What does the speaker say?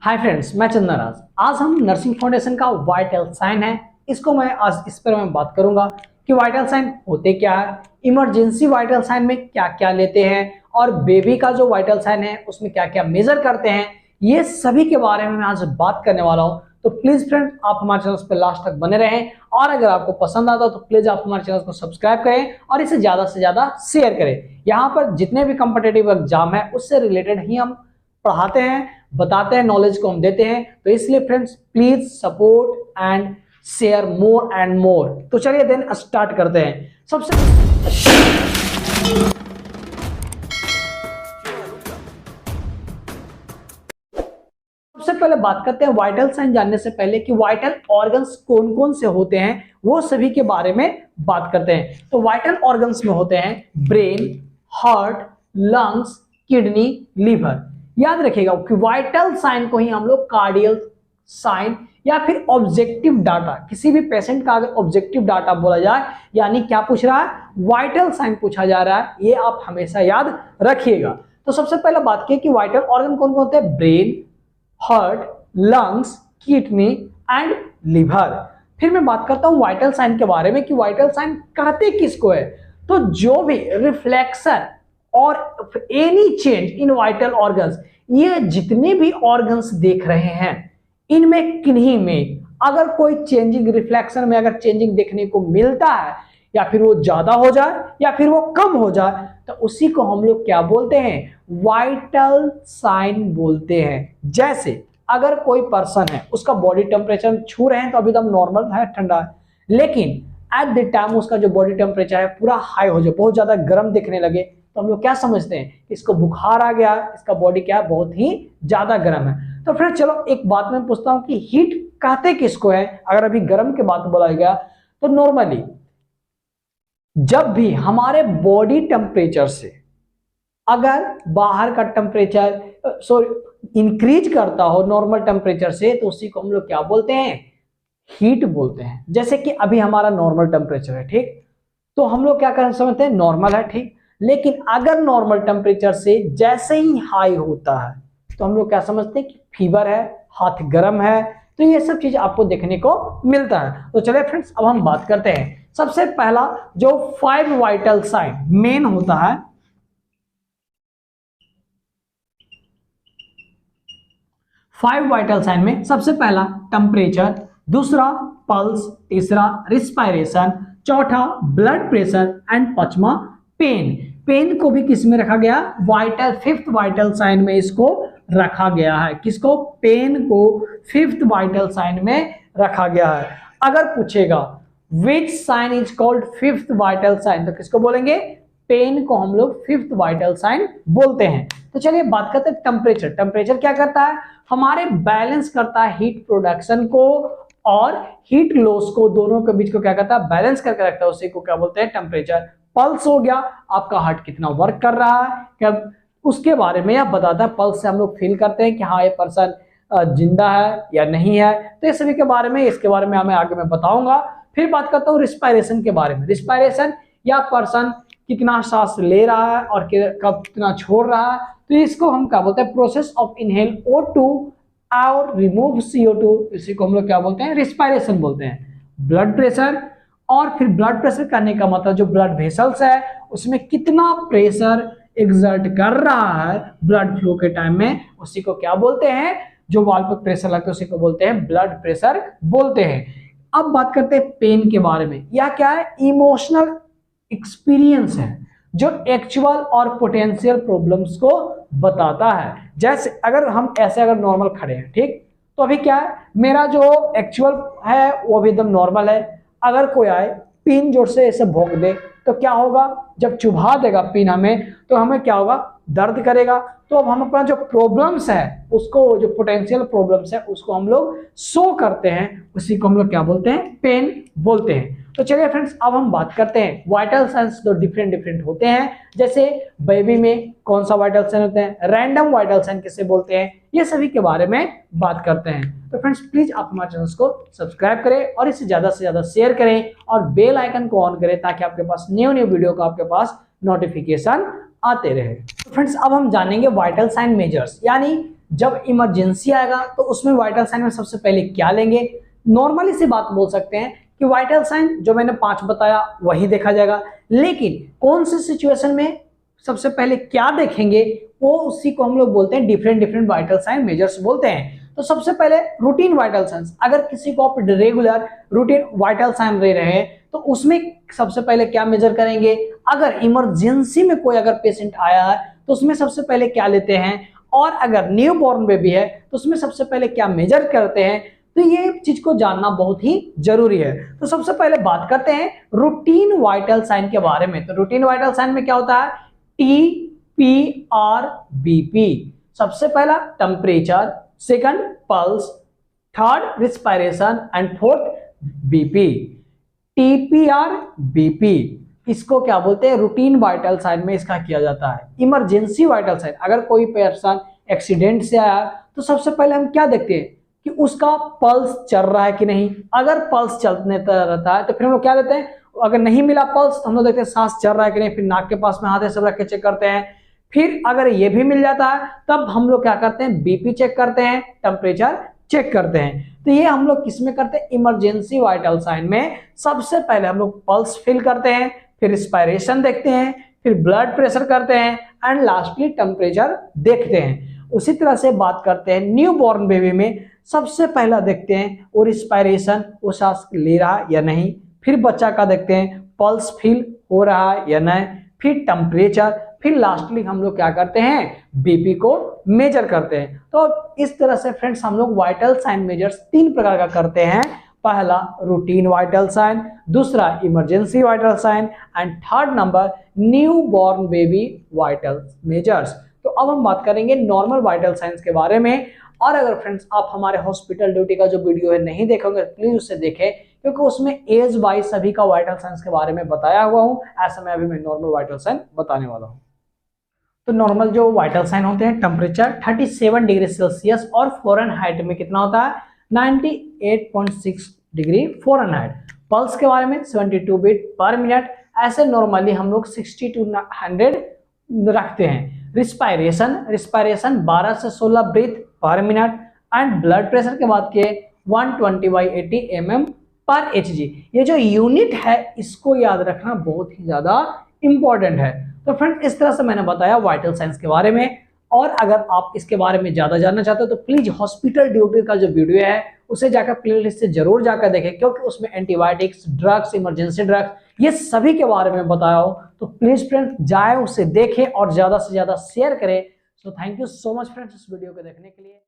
Hi friends, मैं चंदनराज। आज हम नर्सिंग फाउंडेशन का वाइटल साइन है, इसको मैं आज इस पर मैं बात करूंगा कि वाइटल साइन होते क्या है, इमरजेंसी वाइटल साइन में क्या क्या लेते हैं और बेबी का जो वाइटल साइन है उसमें क्या क्या मेजर करते हैं, ये सभी के बारे में मैं आज बात करने वाला हूं। तो प्लीज फ्रेंड, आप हमारे चैनल पर लास्ट तक बने रहें और अगर आपको पसंद आता तो प्लीज आप हमारे चैनल को सब्सक्राइब करें और इसे ज्यादा से ज्यादा शेयर करें। यहाँ पर जितने भी कॉम्पिटिटिव एग्जाम है उससे रिलेटेड ही हम पढ़ाते हैं, बताते हैं, नॉलेज को हम देते हैं। तो इसलिए friends please support and share more and more. तो चलिए देन स्टार्ट करते हैं। सबसे पहले बात करते हैं वाइटल साइन जानने से पहले कि वाइटल ऑर्गन्स कौन कौन से होते हैं, वो सभी के बारे में बात करते हैं। तो वाइटल ऑर्गन्स में होते हैं brain, heart, lungs, kidney, liver. याद रखिएगा कि वाइटल साइन को ही हम लोग कार्डियल साइन या फिर ऑब्जेक्टिव डाटा, किसी भी पेशेंट का अगर ऑब्जेक्टिव डाटा बोला जाए यानी क्या पूछ रहा है, वाइटल साइन पूछा जा रहा है, ये आप हमेशा याद रखिएगा। तो सबसे पहले बात की कि वाइटल ऑर्गन कौन कौन होते हैं, brain, heart, lungs, kidney and liver. फिर मैं बात करता हूं वाइटल साइन के बारे में कि वाइटल साइन कहते किसको है। तो जो भी रिफ्लेक्शन और any change in vital organs, ये जितने भी ऑर्गन्स देख रहे हैं इनमें किन्हीं में अगर कोई चेंजिंग, रिफ्लेक्शन में अगर चेंजिंग देखने को मिलता है या फिर वो ज्यादा हो जाए या फिर वो कम हो जाए तो उसी को हम लोग क्या बोलते हैं, वाइटल साइन बोलते हैं। जैसे अगर कोई पर्सन है, उसका बॉडी टेम्परेचर छू रहे हैं तो अभी एकदम नॉर्मल है, ठंडा है, लेकिन एट द टाइम उसका जो बॉडी टेम्परेचर है पूरा हाई हो जाए, बहुत ज्यादा गर्म दिखने लगे, तो हम लोग क्या समझते हैं, इसको बुखार आ गया, इसका बॉडी क्या है, बहुत ही ज्यादा गर्म है। तो फिर चलो एक बात मैं पूछता हूं कि हीट कहते किसको है। अगर अभी गर्म की बात बोला गया तो नॉर्मली जब भी हमारे बॉडी टेम्परेचर से अगर बाहर का टेम्परेचर इंक्रीज करता हो नॉर्मल टेम्परेचर से तो उसी को हम लोग क्या बोलते हैं, हीट बोलते हैं। जैसे कि अभी हमारा नॉर्मल टेम्परेचर है, ठीक, तो हम लोग क्या कर समझते हैं, नॉर्मल है, ठीक। लेकिन अगर नॉर्मल टेम्परेचर से जैसे ही हाई होता है तो हम लोग क्या समझते हैं कि फीवर है, हाथ गर्म है। तो ये सब चीज आपको देखने को मिलता है। तो चलिए फ्रेंड्स, अब हम बात करते हैं। सबसे पहला जो 5 वाइटल साइन मेन होता है, 5 वाइटल साइन में सबसे पहला टेम्परेचर, दूसरा पल्स, तीसरा रिस्पायरेशन, चौथा ब्लड प्रेशर एंड पांचवा पेन। पेन को भी किस में रखा गया, वाइटल, 5th वाइटल साइन में इसको रखा गया है। किसको, पेन को 5th वाइटल साइन में रखा गया है। अगर पूछेगा which sign is called 5th vital sign, तो किसको बोलेंगे, पेन को हम लोग 5th वाइटल साइन बोलते हैं। तो चलिए बात करते हैं टेम्परेचर। टेम्परेचर क्या करता है, हमारे बैलेंस करता है हीट प्रोडक्शन को और हीट लॉस को, दोनों के बीच को क्या करता है, बैलेंस करके रखता है, उसी को क्या बोलते हैं, टेम्परेचर। पल्स हो गया, आपका हार्ट कितना वर्क कर रहा है, क्या उसके बारे में यह बताता है। पल्स से हम लोग फील करते हैं कि हाँ ये पर्सन जिंदा है या नहीं है। तो ये सभी के बारे में, इसके बारे में हमें आगे मैं बताऊंगा। फिर बात करता हूँ रिस्पायरेशन के बारे में। रिस्पायरेशन या पर्सन कितना सांस ले रहा है और कब कितना छोड़ रहा है, तो इसको हम क्या बोलते हैं, प्रोसेस ऑफ इनहेल O2 और रिमूव CO2, इसी को हम लोग क्या बोलते हैं, रिस्पायरेशन बोलते हैं। ब्लड प्रेशर, और फिर ब्लड प्रेशर करने का मतलब जो ब्लड वेसल्स है उसमें कितना प्रेशर एग्जर्ट कर रहा है ब्लड फ्लो के टाइम में, उसी को क्या बोलते हैं, जो वाल पर प्रेशर लगता है उसी को बोलते हैं ब्लड प्रेशर बोलते हैं। अब बात करते हैं पेन के बारे में। यह क्या है, इमोशनल एक्सपीरियंस है जो एक्चुअल और पोटेंशियल प्रॉब्लम्स को बताता है। जैसे अगर हम ऐसे अगर नॉर्मल खड़े हैं, ठीक, तो अभी क्या है, मेरा जो एक्चुअल है वो भी एकदम नॉर्मल है। अगर कोई आए पिन जोर से ऐसे भोंक दे तो क्या होगा, जब चुभा देगा पिन हमें तो हमें क्या होगा, दर्द करेगा। तो अब हम अपना जो प्रॉब्लम्स है उसको, जो पोटेंशियल प्रॉब्लम्स है उसको हम लोग शो करते हैं, उसी को हम लोग क्या बोलते हैं, पेन बोलते हैं। तो चलिए फ्रेंड्स, अब हम बात करते हैं वाइटल साइंस तो डिफरेंट डिफरेंट होते हैं। जैसे बेबी में कौन सा वाइटल साइन होते हैं, रैंडम वाइटल साइन किसे बोलते हैं, ये सभी के बारे में बात करते हैं। तो फ्रेंड्स प्लीज आप हमारे चैनल को सब्सक्राइब करें और इसे ज्यादा से ज्यादा शेयर करें और बेल आइकन को ऑन करें ताकि आपके पास न्यू वीडियो का आपके पास नोटिफिकेशन आते रहे। तो फ्रेंड्स अब हम जानेंगे वाइटल साइन मेजर्स, यानी जब इमरजेंसी आएगा तो उसमें वाइटल साइन में सबसे पहले क्या लेंगे? नॉर्मली सी बात बोल सकते हैं कि वाइटल साइन जो मैंने 5 बताया वही देखा जाएगा, लेकिन कौन सी सिचुएशन में सबसे पहले क्या देखेंगे वो उसी को हम लोग बोलते हैं डिफरेंट वाइटल साइन मेजर्स बोलते हैं। तो सबसे पहले रूटीन वाइटल साइंस, अगर किसी को आप रेगुलर रूटीन वाइटल साइन ले रहे हैं तो उसमें सबसे पहले क्या मेजर करेंगे? अगर इमरजेंसी में कोई अगर पेशेंट आया है तो उसमें सबसे पहले क्या लेते हैं, और अगर न्यू बॉर्न बेबी है तो उसमें सबसे पहले क्या मेजर करते हैं। तो ये चीज को जानना बहुत ही जरूरी है। तो सबसे पहले बात करते हैं रूटीन वाइटल साइन के बारे में। तो रूटीन वाइटल साइन में क्या होता है? TPR-BP। सबसे पहला temperature, second pulse, third respiration and fourth BP. TPR-BP इसको क्या बोलते हैं? रूटीन वाइटल साइन में इसका किया जाता है। इमरजेंसी वाइटल साइन, अगर कोई पर्सन एक्सीडेंट से आया तो सबसे पहले हम क्या देखते हैं कि उसका पल्स चल रहा है कि नहीं। अगर पल्स चलने रहता है तो फिर हम लोग क्या देते हैं? अगर नहीं मिला पल्स तो हम लोग देखते हैं सांस चल रहा है कि नहीं, फिर नाक के पास में हाथ सब रख के चेक करते हैं। फिर अगर ये भी मिल जाता है तब हम लोग क्या करते हैं? बीपी चेक करते हैं, टेम्परेचर चेक करते हैं। तो ये हम लोग किसमें करते हैं? इमरजेंसी वाइटल साइन में सबसे पहले हम लोग पल्स फील करते हैं, फिर रिस्पायरेशन देखते हैं, फिर ब्लड प्रेशर करते हैं एंड लास्टली टेम्परेचर देखते हैं। उसी तरह से बात करते हैं न्यू बॉर्न बेबी में, सबसे पहला देखते हैं वो रिस्पायरेशन, वो सांस ले रहा है या नहीं। फिर बच्चा का देखते हैं पल्स फील हो रहा है या नहीं, फिर टेम्परेचर, फिर लास्टली हम लोग क्या करते हैं? बीपी को मेजर करते हैं। तो इस तरह से फ्रेंड्स हम लोग वाइटल साइन मेजर्स 3 प्रकार का करते हैं। पहला रूटीन वाइटल साइन, दूसरा emergency vital sign and third number new born baby vital measures. तो अब हम बात करेंगे नॉर्मल वाइटल साइंस के बारे में। और अगर फ्रेंड्स आप हमारे हॉस्पिटल ड्यूटी का जो वीडियो है नहीं देखोगे प्लीज उसे देखें, क्योंकि उसमें एज वाइज सभी का वाइटल साइंस के बारे में बताया हुआ हूं। ऐसे में अभी मैं नॉर्मल वाइटल साइन बताने वाला हूं। तो नॉर्मल जो वाइटल साइन होते हैं, टेम्परेचर 37 डिग्री सेल्सियस और फ़ारेनहाइट में कितना होता है? 98.6 डिग्री फ़ारेनहाइट। पल्स के बारे में 72 बीट पर मिनट, ऐसे नॉर्मली हम लोग 60 to 100 रखते हैं। रिस्पायरेशन 12 से 16 ब्रीथ पर मिनट एंड ब्लड प्रेशर के बाद के 120/80 mm पर HG। ये जो यूनिट है इसको याद रखना बहुत ही ज्यादा इंपॉर्टेंट है। तो फ्रेंड इस तरह से मैंने बताया वाइटल साइंस के बारे में। और अगर आप इसके बारे में ज्यादा जानना चाहते हो तो प्लीज हॉस्पिटल ड्यूटी का जो वीडियो है उसे जाकर प्लेलिस्ट से जरूर जाकर देखें, क्योंकि उसमें एंटीबायोटिक्स, ड्रग्स, इमरजेंसी ड्रग्स ये सभी के बारे में बताया हो। तो प्लीज फ्रेंड्स जाए उसे देखें और ज्यादा से ज्यादा शेयर करें। So thank you so much friends इस वीडियो को देखने के लिए।